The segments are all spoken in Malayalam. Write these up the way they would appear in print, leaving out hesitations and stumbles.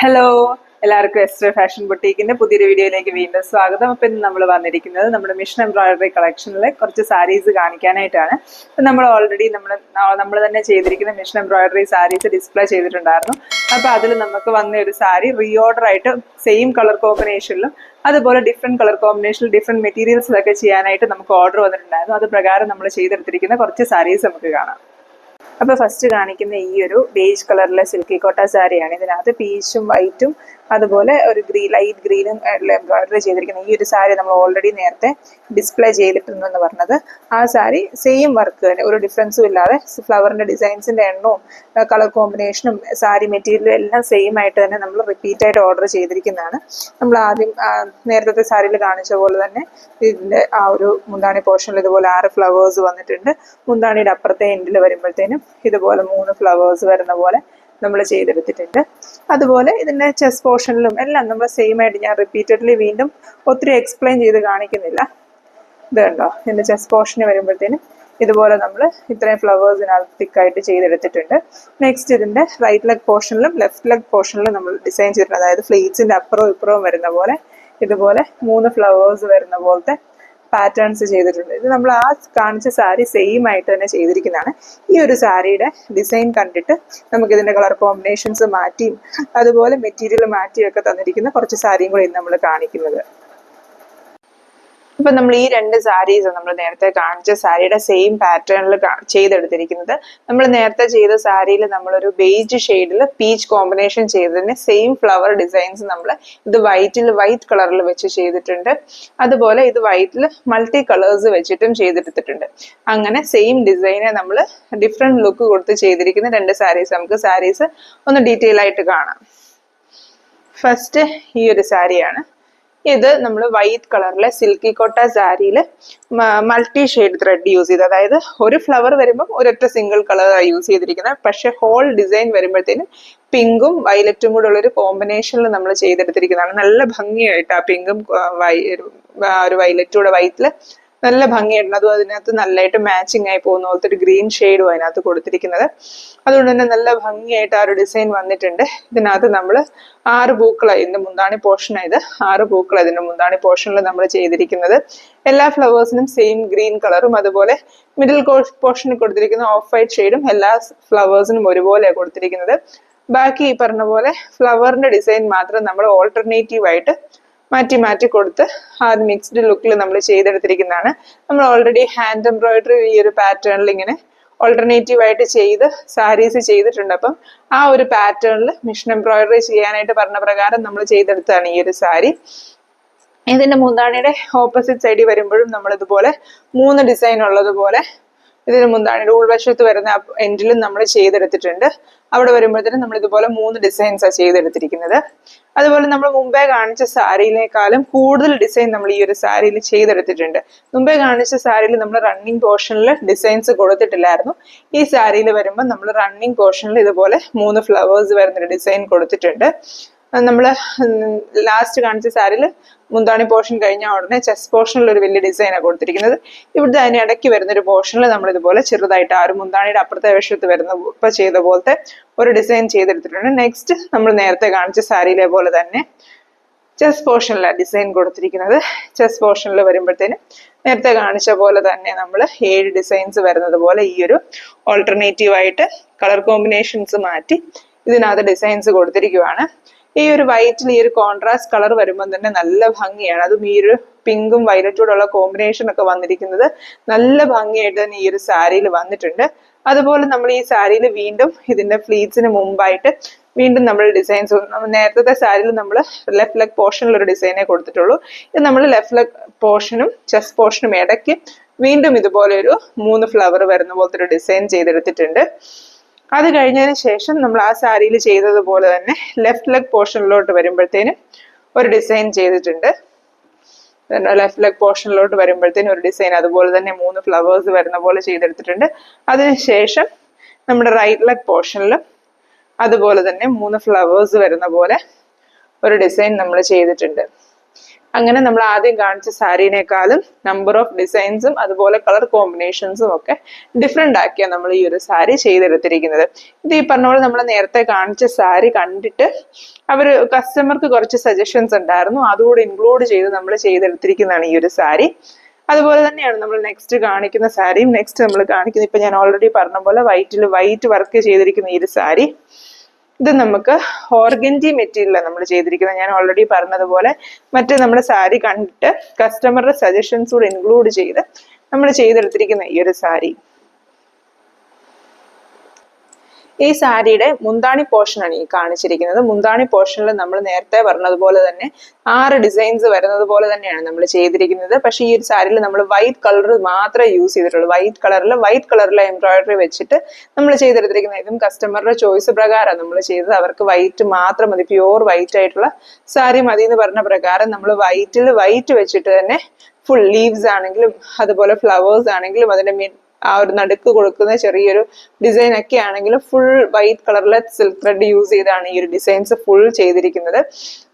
ഹലോ, എല്ലാവർക്കും എസ്ട്രേ ഫാഷൻ ബുട്ടീക്കിന്റെ പുതിയൊരു വീഡിയോയിലേക്ക് വീണ്ടും സ്വാഗതം. അപ്പം ഇന്ന് നമ്മൾ വന്നിരിക്കുന്നത് നമ്മുടെ മിഷൻ എംബ്രോയിഡറി കളക്ഷനിലെ കുറച്ച് സാരീസ് കാണിക്കാനായിട്ടാണ്. അപ്പം നമ്മൾ ഓൾറെഡി നമ്മൾ തന്നെ ചെയ്തിരിക്കുന്ന മിഷൻ എംബ്രോയിഡറി സാരീസ് ഡിസ്പ്ലേ ചെയ്തിട്ടുണ്ടായിരുന്നു. അപ്പോൾ അതിൽ നമുക്ക് വന്ന ഒരു സാരി റീഓർഡർ ആയിട്ട് സെയിം കളർ കോമ്പിനേഷനിലും അതുപോലെ ഡിഫറെൻറ്റ് കളർ കോമ്പിനേഷനിൽ ഡിഫറെൻറ്റ് മെറ്റീരിയൽസിലൊക്കെ ചെയ്യാനായിട്ട് നമുക്ക് ഓർഡർ വന്നിട്ടുണ്ടായിരുന്നു. അത് പ്രകാരം നമ്മൾ ചെയ്തെടുത്തിരിക്കുന്ന കുറച്ച് സാരീസ് നമുക്ക് കാണാം. അപ്പോൾ ഫസ്റ്റ് കാണിക്കുന്ന ഈ ഒരു ബേജ് കളറിലെ സിൽക്കി കോട്ട സാരിയാണ്. ഇതിനകത്ത് പീച്ചും വൈറ്റും അതുപോലെ ഒരു ലൈറ്റ് ഗ്രീനും എംബ്രോയിഡറി ചെയ്തിരിക്കുന്ന ഈ ഒരു സാരി നമ്മൾ ഓൾറെഡി നേരത്തെ ഡിസ്പ്ലേ ചെയ്തിട്ടുണ്ടെന്ന് പറഞ്ഞത്. ആ സാരി സെയിം വർക്ക് തന്നെ, ഒരു ഡിഫറൻസും ഇല്ലാതെ ഫ്ലവറിൻ്റെ ഡിസൈൻസിൻ്റെ എണ്ണവും കളർ കോമ്പിനേഷനും സാരി മെറ്റീരിയലും എല്ലാം സെയിം ആയിട്ട് തന്നെ നമ്മൾ റിപ്പീറ്റ് ആയിട്ട് ഓർഡർ ചെയ്തിരിക്കുന്നതാണ്. നമ്മൾ ആദ്യം നേരത്തെ സാരിയിൽ കാണിച്ച പോലെ തന്നെ ഇതിൻ്റെ ആ ഒരു മുന്താണി പോർഷനിൽ ഇതുപോലെ 6 ഫ്ലവേഴ്സ് വന്നിട്ടുണ്ട്. മുന്താണിയുടെ അപ്പുറത്തെ എൻഡിൽ വരുമ്പോഴത്തേനും ഇതുപോലെ 3 ഫ്ലവേഴ്സ് വരുന്ന പോലെ നമ്മൾ ചെയ്തെടുത്തിട്ടുണ്ട്. അതുപോലെ ഇതിൻ്റെ ചെസ്റ്റ് പോർഷനിലും എല്ലാം നമ്മൾ സെയിം ആയിട്ട് ഞാൻ റിപ്പീറ്റഡ്ലി വീണ്ടും ഒത്തിരി എക്സ്പ്ലെയിൻ ചെയ്ത് കാണിക്കുന്നില്ല. ഇത് കണ്ടോ, ഇതിൻ്റെ ചെസ്റ്റ് പോർഷന് വരുമ്പോഴത്തേനും ഇതുപോലെ നമ്മൾ ഇത്രയും ഫ്ലവേഴ്സിനകത്ത് തിക്കായിട്ട് ചെയ്തെടുത്തിട്ടുണ്ട്. നെക്സ്റ്റ് ഇതിൻ്റെ റൈറ്റ് ലെഗ് പോർഷനിലും ലെഫ്റ്റ് ലെഗ് പോർഷനിലും നമ്മൾ ഡിസൈൻ ചെയ്തിട്ടുണ്ട്. അതായത് ഫ്ലീറ്റ്സിൻ്റെ അപ്പുറവും ഇപ്പുറവും വരുന്ന പോലെ ഇതുപോലെ 3 ഫ്ലവേഴ്സ് വരുന്ന പോലത്തെ പാറ്റേൺസ് ചെയ്തിട്ടുണ്ട്. ഇത് നമ്മൾ ആ കാണിച്ച സാരി സെയിം ആയിട്ട് തന്നെ ചെയ്തിരിക്കുന്നതാണ്. ഈ ഒരു സാരിയുടെ ഡിസൈൻ കണ്ടിട്ട് നമുക്ക് ഇതിൻ്റെ കളർ കോമ്പിനേഷൻസ് മാറ്റിയും അതുപോലെ മെറ്റീരിയൽ മാറ്റിയൊക്കെ തന്നിരിക്കുന്ന കുറച്ച് സാരിയും കൂടി നമ്മൾ കാണിക്കുന്നത്. ഇപ്പം നമ്മൾ ഈ 2 സാരീസ് നമ്മൾ നേരത്തെ കാണിച്ച സാരിയുടെ സെയിം പാറ്റേണിൽ ചെയ്തെടുത്തിരിക്കുന്നത്. നമ്മൾ നേരത്തെ ചെയ്ത സാരിയിൽ നമ്മളൊരു ബേജ് ഷെയ്ഡിൽ പീച്ച് കോമ്പിനേഷൻ ചെയ്തതിന് സെയിം ഫ്ലവർ ഡിസൈൻസ് നമ്മൾ ഇത് വൈറ്റ് കളറിൽ വെച്ച് ചെയ്തിട്ടുണ്ട്. അതുപോലെ ഇത് വൈറ്റിൽ മൾട്ടി കളേഴ്സ് വെച്ചിട്ടും ചെയ്തെടുത്തിട്ടുണ്ട്. അങ്ങനെ സെയിം ഡിസൈനെ നമ്മൾ ഡിഫറെൻറ്റ് ലുക്ക് കൊടുത്ത് ചെയ്തിരിക്കുന്ന 2 സാരീസ് നമുക്ക് സാരീസ് ഒന്ന് ഡീറ്റെയിൽ ആയിട്ട് കാണാം. ഫസ്റ്റ് ഈ ഒരു സാരിയാണ്. ഇത് നമ്മൾ വൈറ്റ് കളറിലെ സിൽക്കി കോട്ട സാരിയിൽ മൾട്ടി ഷെയ്ഡ് ത്രെഡ് യൂസ് ചെയ്ത്, അതായത് ഒരു ഫ്ലവർ വരുമ്പം ഒരൊറ്റ സിംഗിൾ കളറാണ് യൂസ് ചെയ്തിരിക്കുന്നത്. പക്ഷെ ഹോൾ ഡിസൈൻ വരുമ്പോഴത്തേനും പിങ്കും വയലറ്റും കൂടെ ഉള്ളൊരു കോമ്പിനേഷനിൽ നമ്മൾ ചെയ്തെടുത്തിരിക്കുന്നതാണ്. നല്ല ഭംഗിയായിട്ട് ആ പിങ്കും ഒരു വയലറ്റും കൂടെ വൈറ്റിൽ നല്ല ഭംഗിയായിട്ടുണ്ട്. അതും അതിനകത്ത് നല്ലതായിട്ട് മാച്ചിങ് ആയി പോകുന്ന പോലത്തെ ഒരു ഗ്രീൻ ഷെയ്ഡും അതിനകത്ത് കൊടുത്തിരിക്കുന്നത്. അതുകൊണ്ട് തന്നെ നല്ല ഭംഗിയായിട്ട് ആ ഒരു ഡിസൈൻ വന്നിട്ടുണ്ട്. ഇതിനകത്ത് നമ്മൾ 6 പൂക്കൾ ഇതിന്റെ മുന്താണി പോർഷൻ ആയത് 6 പൂക്കൾ ഇതിന്റെ മുന്താണി പോർഷനിൽ നമ്മൾ ചെയ്തിരിക്കുന്നത്. എല്ലാ ഫ്ലവേഴ്സിനും സെയിം ഗ്രീൻ കളറും അതുപോലെ മിഡിൽ പോർഷനിൽ കൊടുത്തിരിക്കുന്ന ഓഫ് വൈറ്റ് ഷെയ്ഡും എല്ലാ ഫ്ലവേഴ്സിനും ഒരുപോലെയാണ് കൊടുത്തിരിക്കുന്നത്. ബാക്കി ഈ പറഞ്ഞ പോലെ ഫ്ലവറിന്റെ ഡിസൈൻ മാത്രം നമ്മൾ ഓൾട്ടർനേറ്റീവ് ആയിട്ട് മാറ്റി കൊടുത്ത് ആ മിക്സ്ഡ് ലുക്കിൽ നമ്മൾ ചെയ്തെടുത്തിരിക്കുന്നതാണ്. നമ്മൾ ഓൾറെഡി ഹാൻഡ് എംബ്രോയിഡറി ഈ ഒരു പാറ്റേണിൽ ഇങ്ങനെ ഓൾട്ടർനേറ്റീവ് ആയിട്ട് ചെയ്ത് സാരീസ് ചെയ്തിട്ടുണ്ട്. അപ്പം ആ ഒരു പാറ്റേണിൽ മിഷൻ എംബ്രോയിഡറി ചെയ്യാനായിട്ട് പറഞ്ഞ പ്രകാരം നമ്മൾ ചെയ്തെടുത്തതാണ് ഈ ഒരു സാരി. ഇതിന്റെ മുന്താണിയുടെ ഓപ്പോസിറ്റ് സൈഡിൽ വരുമ്പോഴും നമ്മൾ ഇതുപോലെ 3 ഡിസൈൻ ഉള്ളതുപോലെ ഇതിന് മുന്താണിയുടെ ഉൾവശത്ത് വരുന്ന എൻഡിലും നമ്മൾ ചെയ്തെടുത്തിട്ടുണ്ട്. അവിടെ വരുമ്പോഴത്തേനും നമ്മൾ ഇതുപോലെ 3 ഡിസൈൻസാണ് ചെയ്തെടുത്തിരിക്കുന്നത്. അതുപോലെ നമ്മൾ മുമ്പേ കാണിച്ച സാരിയിലേക്കാളും കൂടുതൽ ഡിസൈൻ നമ്മൾ ഈ ഒരു സാരിയിൽ ചെയ്തെടുത്തിട്ടുണ്ട്. മുമ്പേ കാണിച്ച സാരിയിൽ നമ്മൾ റണ്ണിങ് പോർഷനിൽ ഡിസൈൻസ് കൊടുത്തിട്ടില്ലായിരുന്നു. ഈ സാരിയിൽ വരുമ്പോൾ നമ്മൾ റണ്ണിങ് പോർഷനിൽ ഇതുപോലെ 3 ഫ്ലവേഴ്സ് വരുന്നൊരു ഡിസൈൻ കൊടുത്തിട്ടുണ്ട്. നമ്മൾ ലാസ്റ്റ് കാണിച്ച സാരിയിൽ മുന്താണി പോർഷൻ കഴിഞ്ഞ ഉടനെ ചെസ്റ്റ് പോർഷനിൽ ഒരു വലിയ ഡിസൈനാണ് കൊടുത്തിരിക്കുന്നത്. ഇവിടുത്തെ അതിന് ഇടയ്ക്ക് വരുന്നൊരു പോർഷനിൽ നമ്മൾ ഇതുപോലെ ചെറുതായിട്ട് ആ ഒരു മുന്താണിയുടെ അപ്പുറത്തെ വശത്ത് വരുന്ന ഇപ്പൊ ചെയ്ത പോലത്തെ ഒരു ഡിസൈൻ ചെയ്തെടുത്തിട്ടുണ്ട്. നെക്സ്റ്റ് നമ്മൾ നേരത്തെ കാണിച്ച സാരിയിലെ പോലെ തന്നെ ചെസ്റ്റ് പോർഷനിലാണ് ഡിസൈൻ കൊടുത്തിരിക്കുന്നത്. ചെസ്റ്റ് പോർഷനിൽ വരുമ്പോഴത്തേനും നേരത്തെ കാണിച്ച പോലെ തന്നെ നമ്മൾ 7 ഡിസൈൻസ് വരുന്നത് പോലെ ഈ ഒരു ഓൾട്ടർനേറ്റീവ് ആയിട്ട് കളർ കോമ്പിനേഷൻസ് മാറ്റി ഇതിനകത്ത് ഡിസൈൻസ് കൊടുത്തിരിക്കുവാണ്. ഈ ഒരു വൈറ്റിൽ ഈ ഒരു കോൺട്രാസ്റ്റ് കളർ വരുമ്പോൾ തന്നെ നല്ല ഭംഗിയാണ്. അതും ഈ ഒരു പിങ്കും വയലറ്റോടുള്ള കോമ്പിനേഷൻ ഒക്കെ വന്നിരിക്കുന്നത് നല്ല ഭംഗിയായിട്ട് തന്നെ ഈ ഒരു സാരിയിൽ വന്നിട്ടുണ്ട്. അതുപോലെ നമ്മൾ ഈ സാരിയിൽ വീണ്ടും ഇതിന്റെ ഫ്ലീറ്റ്സിന് മുമ്പായിട്ട് വീണ്ടും നമ്മൾ ഡിസൈൻസ്, നേരത്തെ സാരിയിൽ നമ്മൾ ലെഫ്റ്റ് ലെഗ് പോർഷനിൽ ഒരു ഡിസൈനേ കൊടുത്തിട്ടുള്ളൂ. ഇത് നമ്മൾ ലെഫ്റ്റ് ലെഗ് പോർഷനും ചെസ്റ്റ് പോർഷനും ഇടയ്ക്ക് വീണ്ടും ഇതുപോലെ ഒരു 3 ഫ്ലവർ വരുന്ന പോലത്തെ ഒരു ഡിസൈൻ ചെയ്തെടുത്തിട്ടുണ്ട്. അത് കഴിഞ്ഞതിന് ശേഷം നമ്മൾ ആ സാരിയിൽ ചെയ്തതുപോലെ തന്നെ ലെഫ്റ്റ് ലെഗ് പോർഷനിലോട്ട് വരുമ്പോഴത്തേനും ഒരു ഡിസൈൻ ചെയ്തിട്ടുണ്ട്. ലെഫ്റ്റ് ലെഗ് പോർഷനിലോട്ട് വരുമ്പോഴത്തേനും ഒരു ഡിസൈൻ അതുപോലെ തന്നെ 3 ഫ്ലവേഴ്സ് വരുന്ന പോലെ ചെയ്തെടുത്തിട്ടുണ്ട്. അതിനുശേഷം നമ്മുടെ റൈറ്റ് ലെഗ് പോർഷനിൽ അതുപോലെ തന്നെ 3 ഫ്ലവേഴ്സ് വരുന്ന പോലെ ഒരു ഡിസൈൻ നമ്മൾ ചെയ്തിട്ടുണ്ട്. അങ്ങനെ നമ്മൾ ആദ്യം കാണിച്ച സാരീനേക്കാളും നമ്പർ ഓഫ് ഡിസൈൻസും അതുപോലെ കളർ കോമ്പിനേഷൻസും ഒക്കെ ഡിഫറെന്റ് ആക്കിയാണ് നമ്മൾ ഈ ഒരു സാരി ചെയ്തെടുത്തിരിക്കുന്നത്. ഇത് ഈ പറഞ്ഞ പോലെ നമ്മൾ നേരത്തെ കാണിച്ച സാരി കണ്ടിട്ട് കസ്റ്റമർക്ക് കുറച്ച് സജഷൻസ് ഉണ്ടായിരുന്നു, അതുകൂടെ ഇൻക്ലൂഡ് ചെയ്ത് നമ്മൾ ചെയ്തെടുത്തിരിക്കുന്നതാണ് ഈ ഒരു സാരി. അതുപോലെ തന്നെയാണ് നമ്മൾ നെക്സ്റ്റ് കാണിക്കുന്ന സാരിയും. നെക്സ്റ്റ് നമ്മൾ കാണിക്കുന്ന ഇപ്പൊ ഞാൻ ഓൾറെഡി പറഞ്ഞ പോലെ വൈറ്റ് വർക്ക് ചെയ്തിരിക്കുന്ന ഈ ഒരു സാരി, ഇത് നമുക്ക് ഓർഗൻജി മെറ്റീരിയലാണ് നമ്മൾ ചെയ്തിരിക്കുന്നത്. ഞാൻ ഓൾറെഡി പറഞ്ഞതുപോലെ മറ്റേ നമ്മുടെ സാരി കണ്ടിട്ട് കസ്റ്റമറുടെ സജഷൻസ് കൂടെ ഇൻക്ലൂഡ് ചെയ്ത് നമ്മൾ ചെയ്തെടുത്തിരിക്കുന്ന ഈ ഒരു സാരി. ഈ സാരിയുടെ മുന്താണി പോർഷനാണ് ഈ കാണിച്ചിരിക്കുന്നത്. മുന്താണി പോർഷനിൽ നമ്മൾ നേരത്തെ പറഞ്ഞതുപോലെ തന്നെ 6 ഡിസൈൻസ് വരുന്നത് പോലെ തന്നെയാണ് നമ്മൾ ചെയ്തിരിക്കുന്നത്. പക്ഷേ ഈ ഒരു സാരിയിൽ നമ്മൾ വൈറ്റ് കളർ മാത്രമേ യൂസ് ചെയ്തിട്ടുള്ളൂ. വൈറ്റ് കളറിലെ എംബ്രോയിഡറി വെച്ചിട്ട് നമ്മൾ ചെയ്തെടുത്തിരിക്കുന്നത്. ഇതും കസ്റ്റമറുടെ ചോയ്സ് പ്രകാരം നമ്മൾ ചെയ്തത്. അവർക്ക് വൈറ്റ് മാത്രം മതി, പ്യുവർ വൈറ്റ് ആയിട്ടുള്ള സാരി മതി എന്ന് പറഞ്ഞ പ്രകാരം നമ്മൾ വൈറ്റ് വെച്ചിട്ട് തന്നെ ഫുൾ ലീവ്സ് ആണെങ്കിലും അതുപോലെ ഫ്ലവേഴ്സ് ആണെങ്കിലും അതിന്റെ ആ ഒരു നടുക്ക് കൊടുക്കുന്ന ചെറിയൊരു ഡിസൈൻ ഒക്കെ ആണെങ്കിലും ഫുൾ വൈറ്റ് കളറിലെ സിൽക്ക് ത്രെഡ് യൂസ് ചെയ്താണ് ഈ ഒരു ഡിസൈൻസ് ഫുൾ ചെയ്തിരിക്കുന്നത്.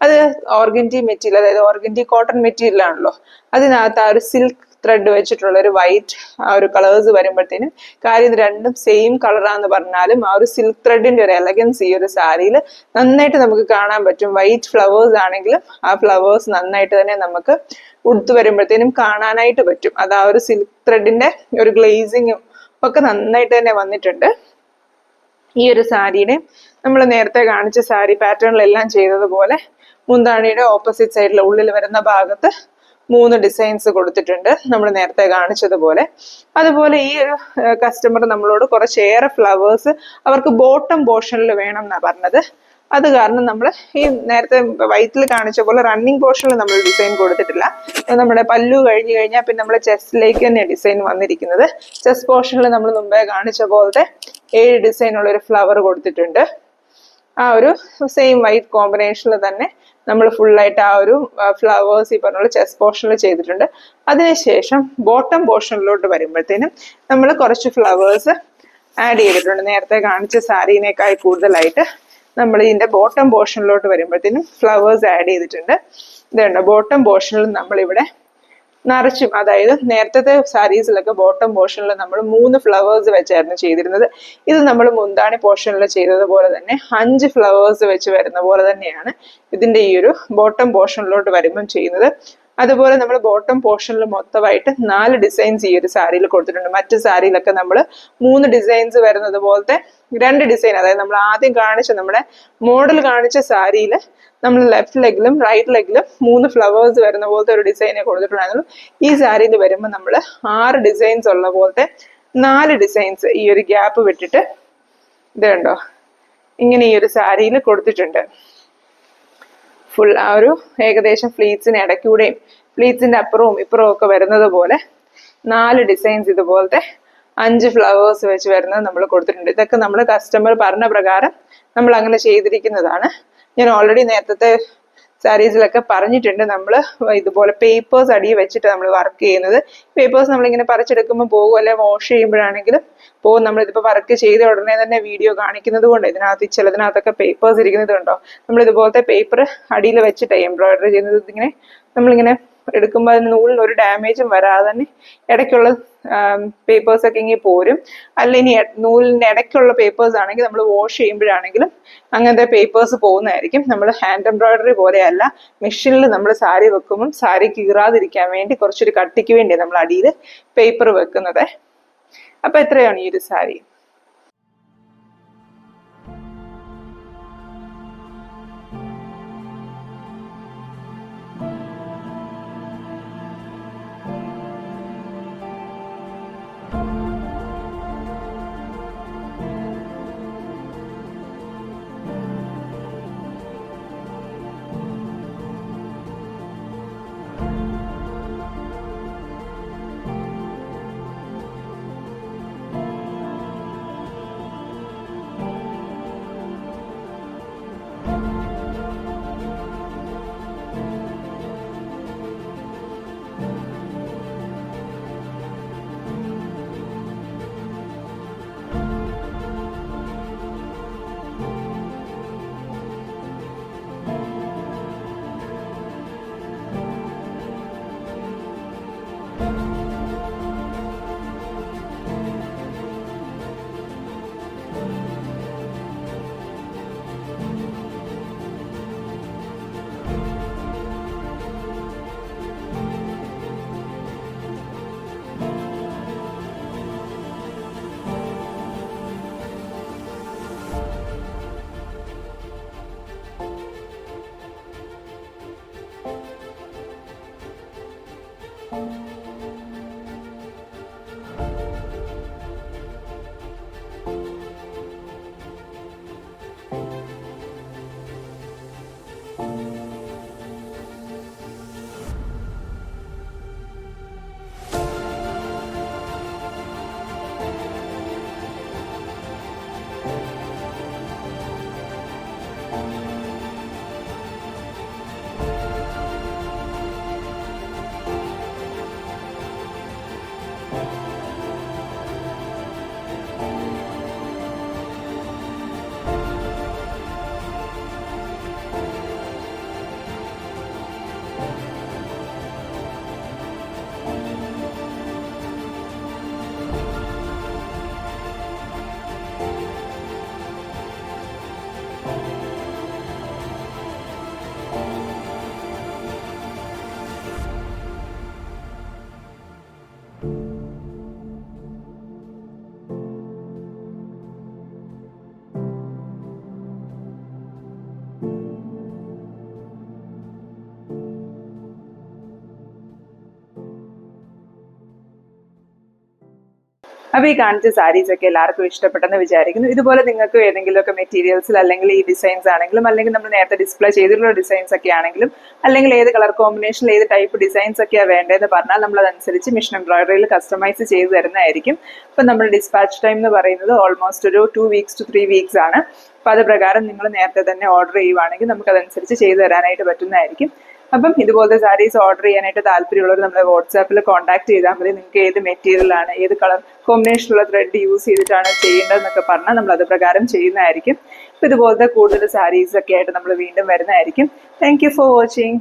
അത് ഓർഗൻജി മെറ്റീരിയൽ, അതായത് ഓർഗൻജി കോട്ടൺ മെറ്റീരിയൽ ആണല്ലോ, അതിനകത്ത് ആ ഒരു സിൽക്ക് ത്രെഡ് വെച്ചിട്ടുള്ള ഒരു വൈറ്റ് ആ ഒരു കളേഴ്സ് വരുമ്പോഴത്തേനും കാര്യം രണ്ടും സെയിം കളറാന്ന് പറഞ്ഞാലും ആ ഒരു സിൽക്ക് ത്രെഡിന്റെ ഒരു എലഗൻസ് ഈ ഒരു സാരിയിൽ നന്നായിട്ട് നമുക്ക് കാണാൻ പറ്റും. വൈറ്റ് ഫ്ലവേഴ്സ് ആണെങ്കിലും ആ ഫ്ലവേഴ്സ് നന്നായിട്ട് തന്നെ നമുക്ക് ഉടുത്തു വരുമ്പോഴത്തേനും കാണാനായിട്ട് പറ്റും. അത് ആ ഒരു സിൽക്ക് ത്രെഡിന്റെ ഒരു ഗ്ലേസിങ്ങും ഒക്കെ നന്നായിട്ട് തന്നെ വന്നിട്ടുണ്ട്. ഈ ഒരു സാരിയുടെ നമ്മൾ നേരത്തെ കാണിച്ച സാരി പാറ്റേണിലെല്ലാം ചെയ്തതുപോലെ മുന്താണിയുടെ ഓപ്പോസിറ്റ് സൈഡിലെ ഉള്ളിൽ വരുന്ന ഭാഗത്ത് 3 ഡിസൈൻസ് കൊടുത്തിട്ടുണ്ട് നമ്മൾ നേരത്തെ കാണിച്ചതുപോലെ. അതുപോലെ ഈ ഒരു കസ്റ്റമർ നമ്മളോട് കുറച്ചേറെ ഫ്ലവേഴ്സ് അവർക്ക് ബോട്ടം പോർഷനിൽ വേണം എന്നാണ് പറഞ്ഞത്. അത് കാരണം നമ്മൾ ഈ നേരത്തെ വൈറ്റിൽ കാണിച്ച പോലെ റണ്ണിങ് പോർഷനിൽ നമ്മൾ ഡിസൈൻ കൊടുത്തിട്ടില്ല. നമ്മുടെ പല്ലു കഴിഞ്ഞു കഴിഞ്ഞാൽ പിന്നെ നമ്മുടെ ചെസ്റ്റിലേക്ക് തന്നെ ഡിസൈൻ വന്നിരിക്കുന്നത്. ചെസ്റ്റ് പോർഷനിൽ നമ്മൾ മുമ്പേ കാണിച്ച പോലത്തെ 7 ഡിസൈൻ ഉള്ള ഒരു ഫ്ലവർ കൊടുത്തിട്ടുണ്ട്. ആ ഒരു സെയിം വൈറ്റ് കോമ്പിനേഷനിൽ തന്നെ നമ്മൾ ഫുള്ളായിട്ട് ആ ഒരു ഫ്ലവേഴ്സ് ഈ പറഞ്ഞ ചെസ്റ്റ് പോർഷനിൽ ചെയ്തിട്ടുണ്ട്. അതിനുശേഷം ബോട്ടം പോർഷനിലോട്ട് വരുമ്പോഴത്തേനും നമ്മൾ കുറച്ച് ഫ്ലവേഴ്സ് ആഡ് ചെയ്തിട്ടുണ്ട്. നേരത്തെ കാണിച്ച സാരീനേക്കാൾ കൂടുതലായിട്ട് നമ്മൾ ഇതിന്റെ ബോട്ടം പോർഷനിലോട്ട് വരുമ്പോഴത്തേനും ഫ്ലവേഴ്സ് ആഡ് ചെയ്തിട്ടുണ്ട്. ഇതുണ്ട് ബോട്ടം പോർഷനിൽ നമ്മളിവിടെ നിറച്ചും, അതായത് നേരത്തെ സാരീസിലൊക്കെ ബോട്ടം പോർഷനിൽ നമ്മൾ 3 ഫ്ലവേഴ്സ് വെച്ചായിരുന്നു ചെയ്തിരുന്നത്. ഇത് നമ്മൾ മുന്താണി പോർഷനിൽ ചെയ്തതുപോലെ തന്നെ 5 ഫ്ലവേഴ്സ് വെച്ച് വരുന്ന പോലെ തന്നെയാണ് ഇതിന്റെ ഈ ഒരു ബോട്ടം പോർഷനിലോട്ട് വരുമ്പം ചെയ്യുന്നത്. അതുപോലെ നമ്മൾ ബോട്ടം പോർഷനിൽ മൊത്തമായിട്ട് 4 ഡിസൈൻസ് ഈ ഒരു സാരിയിൽ കൊടുത്തിട്ടുണ്ട്. മറ്റു സാരിയിലൊക്കെ നമ്മൾ 3 ഡിസൈൻസ് വരുന്നത് പോലത്തെ 2 ഡിസൈൻ, അതായത് നമ്മൾ ആദ്യം കാണിച്ച നമ്മുടെ മോഡൽ കാണിച്ച സാരിയിൽ നമ്മൾ ലെഫ്റ്റ് ലെഗിലും റൈറ്റ് ലെഗിലും 3 ഫ്ലവേഴ്സ് വരുന്ന പോലത്തെ ഒരു ഡിസൈനെ കൊടുത്തിട്ടുണ്ടായിരുന്നു. ഈ സാരിയിൽ വരുമ്പോൾ നമ്മൾ 6 ഡിസൈൻസ് ഉള്ള പോലത്തെ 4 ഡിസൈൻസ് ഈ ഒരു ഗ്യാപ്പ് വിട്ടിട്ട് ഇത് കണ്ടോ ഇങ്ങനെ ഈ ഒരു സാരിയിൽ കൊടുത്തിട്ടുണ്ട്. ഫുൾ ആ ഒരു ഏകദേശം ഫ്ലീറ്റ്സിന് ഇടയ്ക്കൂടെയും ഫ്ലീറ്റ്സിന്റെ അപ്പുറവും ഇപ്പുറവും ഒക്കെ വരുന്നത് പോലെ 4 ഡിസൈൻസ് ഇതുപോലത്തെ 5 ഫ്ലവേഴ്സ് വെച്ച് വരുന്നത് നമ്മൾ കൊടുത്തിട്ടുണ്ട്. ഇതൊക്കെ നമ്മൾ കസ്റ്റമർ പറഞ്ഞ പ്രകാരം നമ്മൾ അങ്ങനെ ചെയ്തിരിക്കുന്നതാണ്. ഞാൻ ഓൾറെഡി നേരത്തെ സാരീസിലൊക്കെ പറഞ്ഞിട്ടുണ്ട് നമ്മൾ ഇതുപോലെ പേപ്പേഴ്സ് അടിയിൽ വെച്ചിട്ട് നമ്മൾ വർക്ക് ചെയ്യുന്നത്. പേപ്പേഴ്സ് നമ്മളിങ്ങനെ പറിച്ചെടുക്കുമ്പോൾ പോകും, അല്ലെങ്കിൽ വാഷ് ചെയ്യുമ്പോഴാണെങ്കിലും പോകും. നമ്മളിതിപ്പോൾ വർക്ക് ചെയ്ത ഉടനെ തന്നെ വീഡിയോ കാണിക്കുന്നത് കൊണ്ട് ചിലതിനകത്തൊക്കെ പേപ്പേഴ്സ് ഇരിക്കുന്നത് കണ്ടോ. നമ്മൾ ഇതുപോലത്തെ പേപ്പർ അടിയിൽ വെച്ചിട്ട് എംബ്രോയിഡറി ചെയ്യുന്നത്. ഇതിങ്ങനെ നമ്മളിങ്ങനെ എടുക്കുമ്പോൾ അതിന് നൂലിന് ഒരു ഡാമേജും വരാതെ തന്നെ ഇടയ്ക്കുള്ള പേപ്പേഴ്സ് ഒക്കെ ഇങ്ങനെ പോരും. അല്ല ഇനി നൂലിന്റെ ഇടയ്ക്കുള്ള പേപ്പേഴ്സ് ആണെങ്കിൽ നമ്മൾ വാഷ് ചെയ്യുമ്പോഴാണെങ്കിലും അങ്ങനത്തെ പേപ്പേഴ്സ് പോകുന്നതായിരിക്കും. നമ്മൾ ഹാൻഡ് എംബ്രോയിഡറി പോലെയല്ല, മെഷീനിൽ നമ്മൾ സാരി വെക്കുമ്പോൾ സാരി കീറാതിരിക്കാൻ വേണ്ടി കുറച്ചൊരു കട്ടിക്ക് വേണ്ടിയാണ് നമ്മൾ അടിയിൽ പേപ്പർ വെക്കുന്നത്. അപ്പൊ എത്രയാണ് ഈ ഒരു സാരി. അപ്പോൾ ഈ കാണിച്ച സാരീസ് ഒക്കെ എല്ലാവർക്കും ഇഷ്ടപ്പെട്ടെന്ന് വിചാരിക്കുന്നു. ഇതുപോലെ നിങ്ങൾക്ക് ഏതെങ്കിലുമൊക്കെ മെറ്റീരിയൽസിൽ അല്ലെങ്കിൽ ഈ ഡിസൈൻസ് ആണെങ്കിലും അല്ലെങ്കിൽ നമ്മൾ നേരത്തെ ഡിസ്പ്ലേ ചെയ്തിട്ടുള്ള ഡിസൈൻസ് ഒക്കെ ആണെങ്കിലും അല്ലെങ്കിൽ ഏത് കളർ കോമ്പിനേഷനിൽ ഏത് ടൈപ്പ് ഡിസൈൻസ് ഒക്കെയാണ് വേണ്ടതെന്ന് പറഞ്ഞാൽ നമ്മൾ അതനുസരിച്ച് മിഷൻ എംബ്രോയിഡറിയിൽ കസ്റ്റമൈസ് ചെയ്ത് തരുന്നതായിരിക്കും. അപ്പം നമ്മുടെ ഡിസ്പാച്ച് ടൈം എന്ന് പറയുന്നത് ഓൾമോസ്റ്റ് ഒരു 2 weeks to 3 weeks ആണ്. അപ്പോൾ അത് പ്രകാരം നിങ്ങൾ നേരത്തെ തന്നെ ഓർഡർ ചെയ്യുവാണെങ്കിൽ നമുക്ക് അതനുസരിച്ച് ചെയ്തു തരാനായിട്ട് പറ്റുന്നതായിരിക്കും. അപ്പം ഇതുപോലത്തെ സാരീസ് ഓർഡർ ചെയ്യാനായിട്ട് താല്പര്യമുള്ളവർ നമ്മളെ വാട്സാപ്പിൽ കോൺടാക്ട് ചെയ്താൽ മതി. നിങ്ങൾക്ക് ഏത് മെറ്റീരിയലാണ് ഏത് കളർ കോമ്പിനേഷനുള്ള ത്രെഡ് യൂസ് ചെയ്തിട്ടാണ് ചെയ്യേണ്ടതെന്നൊക്കെ പറഞ്ഞാൽ നമ്മൾ അത് പ്രകാരം ചെയ്യുന്നതായിരിക്കും. അപ്പോൾ ഇതുപോലത്തെ കൂടുതൽ സാരീസ് ഒക്കെ ആയിട്ട് നമ്മൾ വീണ്ടും വരുന്നതായിരിക്കും. Thank you for watching.